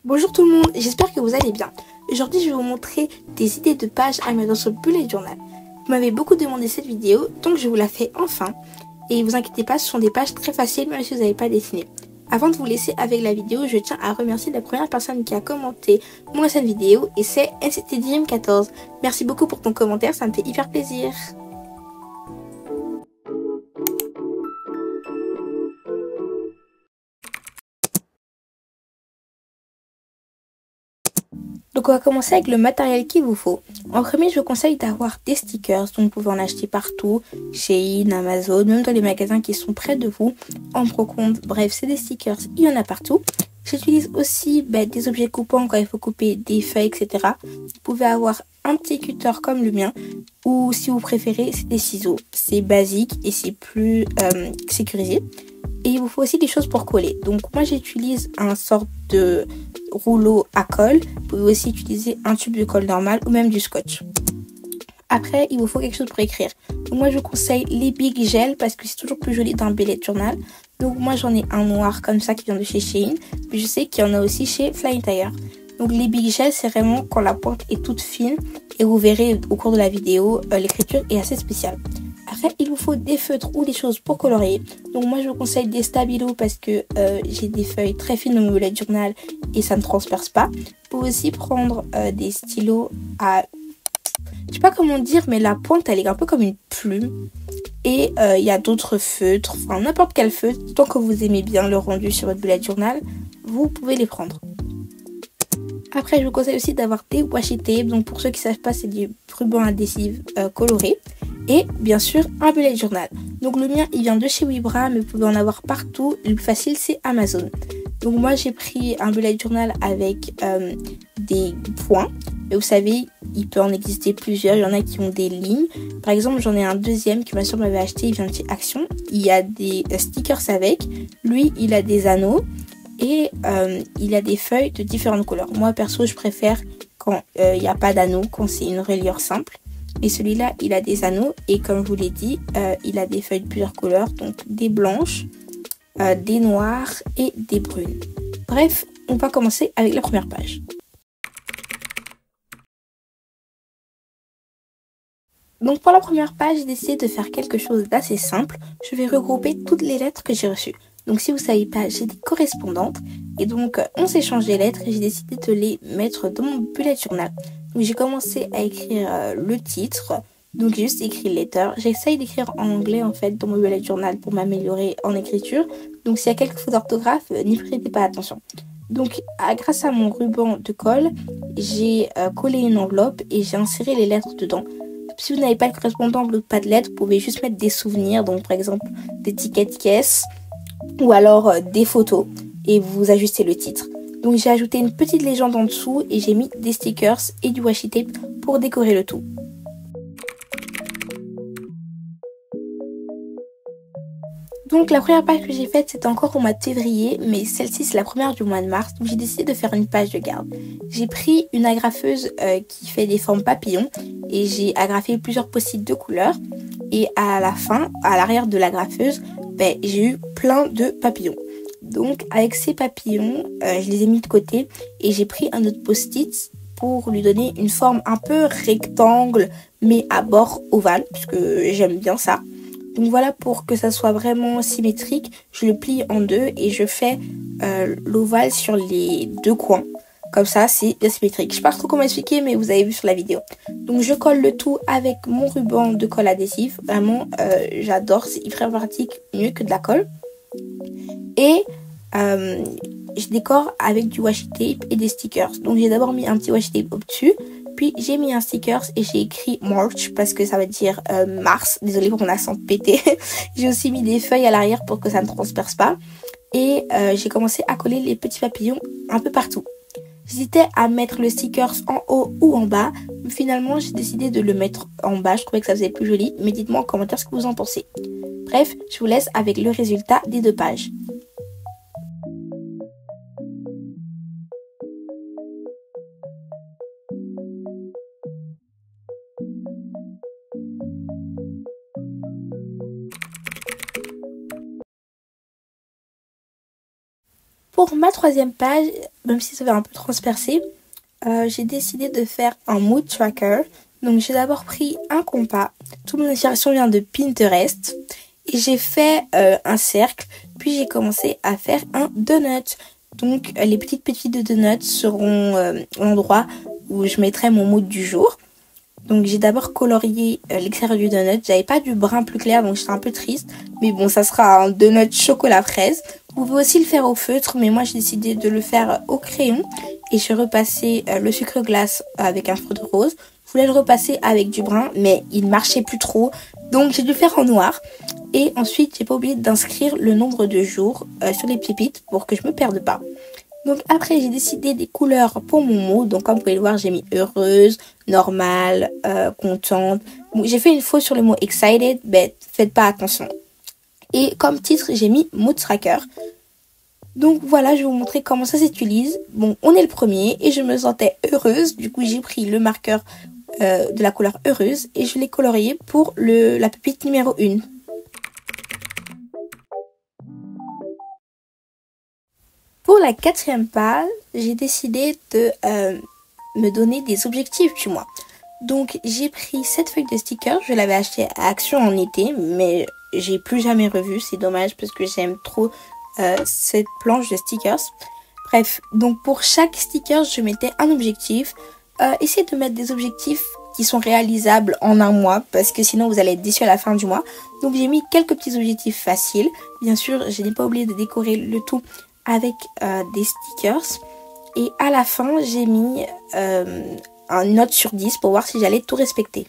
Bonjour tout le monde, j'espère que vous allez bien. Aujourd'hui, je vais vous montrer des idées de pages à mettre dans ce bullet journal. Vous m'avez beaucoup demandé cette vidéo, donc je vous la fais enfin. Et vous inquiétez pas, ce sont des pages très faciles, même si vous n'avez pas dessiné. Avant de vous laisser avec la vidéo, je tiens à remercier la première personne qui a commenté mon ancienne vidéo, et c'est NCTDream14. Merci beaucoup pour ton commentaire, ça me fait hyper plaisir. Donc on va commencer avec le matériel qu'il vous faut. En premier, je vous conseille d'avoir des stickers, donc vous pouvez en acheter partout, chez Amazon, même dans les magasins qui sont près de vous, en Procompte, bref, c'est des stickers, il y en a partout. J'utilise aussi des objets coupants quand il faut couper des feuilles, etc. Vous pouvez avoir un petit cutter comme le mien, ou si vous préférez, c'est des ciseaux. C'est basique et c'est plus sécurisé. Et il vous faut aussi des choses pour coller. Donc moi j'utilise un sort de rouleau à colle. Vous pouvez aussi utiliser un tube de colle normal ou même du scotch. Après, il vous faut quelque chose pour écrire. Donc moi je vous conseille les Big Gel parce que c'est toujours plus joli dans un bullet journal. Donc moi j'en ai un noir comme ça qui vient de chez Shein. Mais je sais qu'il y en a aussi chez Flying Tiger. Donc les Big Gel, c'est vraiment quand la pointe est toute fine. Et vous verrez au cours de la vidéo, l'écriture est assez spéciale. Après, il vous faut des feutres ou des choses pour colorier. Donc moi, je vous conseille des stabilos parce que j'ai des feuilles très fines dans mon bullet journal et ça ne transperce pas. Vous pouvez aussi prendre des stylos à... Je sais pas comment dire, mais la pointe, elle est un peu comme une plume. Et il y a d'autres feutres, enfin n'importe quel feutre. Tant que vous aimez bien le rendu sur votre bullet journal, vous pouvez les prendre. Après, je vous conseille aussi d'avoir des washi tape. Donc pour ceux qui ne savent pas, c'est du ruban adhésif coloré. Et bien sûr, un bullet journal. Donc le mien, il vient de chez Wibra, mais vous pouvez en avoir partout. Le plus facile, c'est Amazon. Donc moi, j'ai pris un bullet journal avec des points. Et vous savez, il peut en exister plusieurs. Il y en a qui ont des lignes. Par exemple, j'en ai un deuxième que ma soeur m'avait acheté. Il vient de chez Action. Il y a des stickers avec. Lui, il a des anneaux. Et il a des feuilles de différentes couleurs. Moi, perso, je préfère quand il n'y a pas d'anneaux, quand c'est une reliure simple. Et celui-là, il a des anneaux et comme je vous l'ai dit, il a des feuilles de plusieurs couleurs. Donc des blanches, des noires et des brunes. Bref, on va commencer avec la première page. Donc pour la première page, j'ai décidé de faire quelque chose d'assez simple. Je vais regrouper toutes les lettres que j'ai reçues. Donc si vous ne savez pas, j'ai des correspondantes. Et donc on s'échange des lettres et j'ai décidé de les mettre dans mon bullet journal. Donc j'ai commencé à écrire le titre. Donc j'ai juste écrit letter. J'essaye d'écrire en anglais en fait dans mon bullet journal pour m'améliorer en écriture. Donc s'il y a quelques fautes d'orthographe, n'y prêtez pas attention. Donc grâce à mon ruban de colle, j'ai collé une enveloppe et j'ai inséré les lettres dedans. Si vous n'avez pas de correspondant ou pas de lettres, vous pouvez juste mettre des souvenirs, donc par exemple des tickets de caisse ou alors des photos et vous ajustez le titre. Donc j'ai ajouté une petite légende en dessous et j'ai mis des stickers et du washi tape pour décorer le tout. Donc la première page que j'ai faite c'était encore au mois de février, mais celle-ci c'est la première du mois de mars, donc j'ai décidé de faire une page de garde. J'ai pris une agrafeuse qui fait des formes papillons et j'ai agrafé plusieurs post-it de couleurs et à la fin, à l'arrière de l'agrafeuse, j'ai eu plein de papillons. Donc avec ces papillons, je les ai mis de côté et j'ai pris un autre post-it pour lui donner une forme un peu rectangle mais à bord ovale, puisque j'aime bien ça. Donc voilà, pour que ça soit vraiment symétrique, je le plie en deux et je fais l'ovale sur les deux coins. Comme ça, c'est bien symétrique. Je ne sais pas trop comment expliquer, mais vous avez vu sur la vidéo. Donc je colle le tout avec mon ruban de colle adhésif. Vraiment, j'adore, c'est hyper pratique, mieux que de la colle. Et je décore avec du washi tape et des stickers. Donc j'ai d'abord mis un petit washi tape au-dessus. Puis j'ai mis un stickers et j'ai écrit March parce que ça veut dire mars. Désolée pour mon accent pété. J'ai aussi mis des feuilles à l'arrière pour que ça ne transperce pas. Et j'ai commencé à coller les petits papillons un peu partout. J'hésitais à mettre le stickers en haut ou en bas. Mais finalement, j'ai décidé de le mettre en bas. Je trouvais que ça faisait plus joli. Mais dites-moi en commentaire ce que vous en pensez. Bref, je vous laisse avec le résultat des deux pages. pour ma troisième page, même si ça va un peu transpercer, j'ai décidé de faire un mood tracker. Donc j'ai d'abord pris un compas. Toute mon inspiration vient de Pinterest. Et j'ai fait un cercle. Puis j'ai commencé à faire un donut. Donc les petites pépites de donut seront l'endroit où je mettrai mon mood du jour. Donc j'ai d'abord colorié l'extérieur du donut. J'avais pas du brun plus clair, donc j'étais un peu triste. Mais bon, ça sera un donut chocolat fraise. Vous pouvez aussi le faire au feutre, mais moi j'ai décidé de le faire au crayon. Et j'ai repassé le sucre glace avec un feutre rose. Je voulais le repasser avec du brun, mais il marchait plus trop. Donc j'ai dû le faire en noir. Et ensuite, j'ai pas oublié d'inscrire le nombre de jours sur les pépites pour que je me perde pas. Donc après, j'ai décidé des couleurs pour mon mot. Donc comme vous pouvez le voir, j'ai mis heureuse, normale, contente. Bon, j'ai fait une faute sur le mot excited, mais faites pas attention. Et comme titre, j'ai mis mood tracker. Donc voilà, je vais vous montrer comment ça s'utilise. Bon, on est le premier et je me sentais heureuse. Du coup, j'ai pris le marqueur de la couleur heureuse et je l'ai colorié pour la pépite numéro 1. Pour la quatrième page, j'ai décidé de me donner des objectifs du mois. Donc j'ai pris cette feuille de stickers, je l'avais acheté à Action en été, mais j'ai plus jamais revu, c'est dommage parce que j'aime trop cette planche de stickers. Bref, donc pour chaque sticker, je mettais un objectif. Essayez de mettre des objectifs qui sont réalisables en un mois parce que sinon vous allez être déçus à la fin du mois. Donc j'ai mis quelques petits objectifs faciles. Bien sûr, je n'ai pas oublié de décorer le tout avec des stickers. Et à la fin, j'ai mis une note sur 10 pour voir si j'allais tout respecter.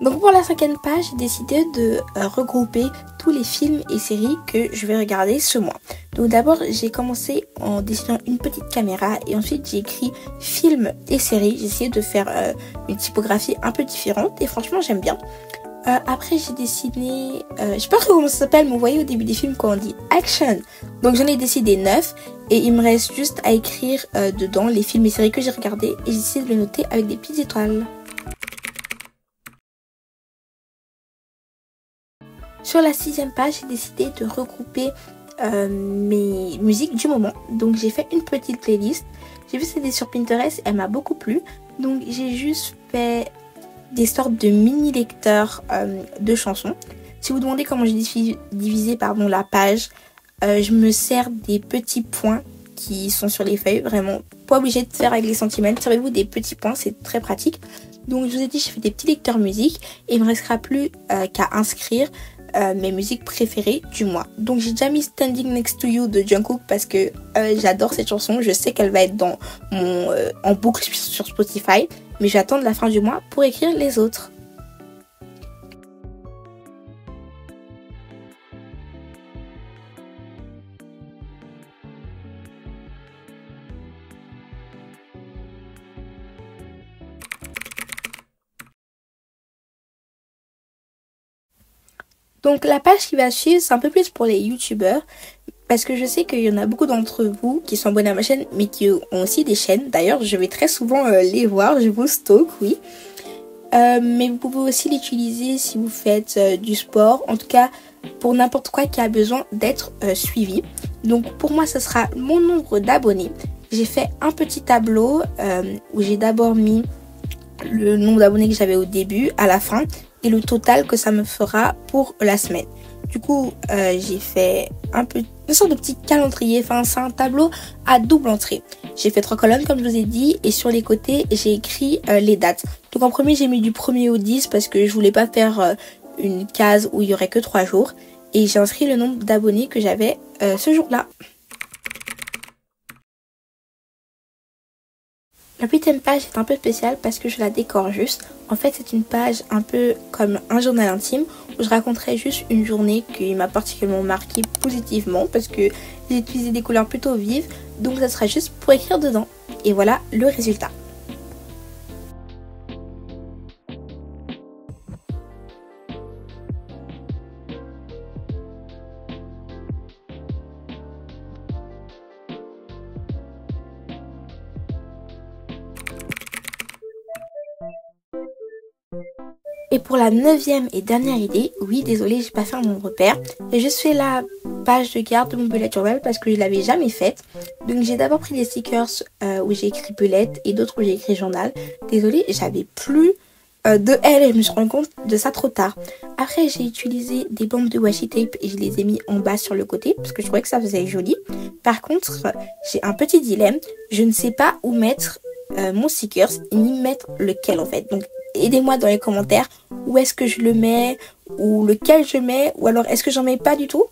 Donc pour la cinquième page, j'ai décidé de regrouper tous les films et séries que je vais regarder ce mois. Donc d'abord, j'ai commencé en dessinant une petite caméra et ensuite j'ai écrit films et séries. J'ai essayé de faire une typographie un peu différente et franchement j'aime bien. Après j'ai dessiné, je sais pas trop comment ça s'appelle, mais vous voyez au début des films quand on dit action. Donc j'en ai décidé 9 et il me reste juste à écrire dedans les films et séries que j'ai regardés et j'ai essayé de le noter avec des petites étoiles. Sur la sixième page, j'ai décidé de regrouper mes musiques du moment. Donc j'ai fait une petite playlist. J'ai vu c'était sur Pinterest, elle m'a beaucoup plu. Donc j'ai juste fait des sortes de mini lecteurs de chansons. Si vous demandez comment j'ai divisé la page, je me sers des petits points qui sont sur les feuilles. Vraiment, pas obligé de faire avec les centimètres. Servez-vous des petits points, c'est très pratique. Donc je vous ai dit, je fais des petits lecteurs musique et il ne me restera plus qu'à inscrire mes musiques préférées du mois. Donc j'ai déjà mis Standing Next to You de Jungkook parce que j'adore cette chanson. Je sais qu'elle va être dans en boucle sur Spotify, mais j'attends la fin du mois pour écrire les autres. Donc la page qui va suivre, c'est un peu plus pour les youtubeurs. Parce que je sais qu'il y en a beaucoup d'entre vous qui sont abonnés à ma chaîne, mais qui ont aussi des chaînes. D'ailleurs, je vais très souvent les voir, je vous stalk, oui. Mais vous pouvez aussi l'utiliser si vous faites du sport. En tout cas, pour n'importe quoi qui a besoin d'être suivi. Donc pour moi, ce sera mon nombre d'abonnés. J'ai fait un petit tableau où j'ai d'abord mis le nombre d'abonnés que j'avais au début, à la fin, et le total que ça me fera pour la semaine. Du coup, j'ai fait une sorte de petit calendrier. Enfin, c'est un tableau à double entrée. J'ai fait 3 colonnes, comme je vous ai dit. Et sur les côtés, j'ai écrit les dates. Donc en premier, j'ai mis du 1er au 10 parce que je voulais pas faire une case où il y aurait que 3 jours. Et j'ai inscrit le nombre d'abonnés que j'avais ce jour-là. La 8e page est un peu spéciale parce que je la décore juste. En fait, c'est une page un peu comme un journal intime où je raconterai juste une journée qui m'a particulièrement marquée positivement parce que j'ai utilisé des couleurs plutôt vives. Donc ça sera juste pour écrire dedans. Et voilà le résultat. Et pour la 9e et dernière idée, oui désolée j'ai pas fait un nombre pair, j'ai juste fait la page de garde de mon bullet journal parce que je l'avais jamais faite. Donc j'ai d'abord pris des stickers où j'ai écrit bullet et d'autres où j'ai écrit journal. Désolée, j'avais plus de L et je me suis rendu compte de ça trop tard. Après j'ai utilisé des bandes de washi tape et je les ai mis en bas sur le côté parce que je trouvais que ça faisait joli. Par contre j'ai un petit dilemme, je ne sais pas où mettre mon stickers ni mettre lequel en fait. Donc aidez-moi dans les commentaires où est-ce que je le mets ou lequel je mets ou alors est-ce que j'en mets pas du tout.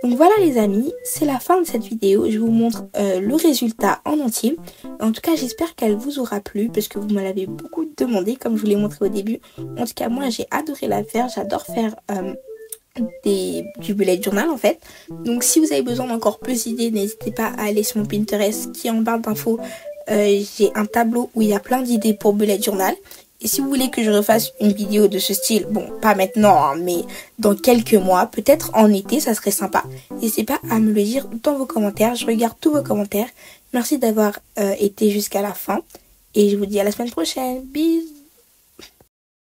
Donc voilà les amis, c'est la fin de cette vidéo. Je vous montre le résultat en entier. En tout cas j'espère qu'elle vous aura plu parce que vous me l'avez beaucoup demandé comme je vous l'ai montré au début. En tout cas moi j'ai adoré la faire, j'adore faire du bullet journal en fait. Donc si vous avez besoin d'encore plus d'idées, n'hésitez pas à aller sur mon Pinterest qui est en barre d'infos. J'ai un tableau où il y a plein d'idées pour bullet journal. Et si vous voulez que je refasse une vidéo de ce style, bon, pas maintenant, hein, mais dans quelques mois, peut-être en été, ça serait sympa. N'hésitez pas à me le dire dans vos commentaires. Je regarde tous vos commentaires. Merci d'avoir été jusqu'à la fin. Et je vous dis à la semaine prochaine. Bisous.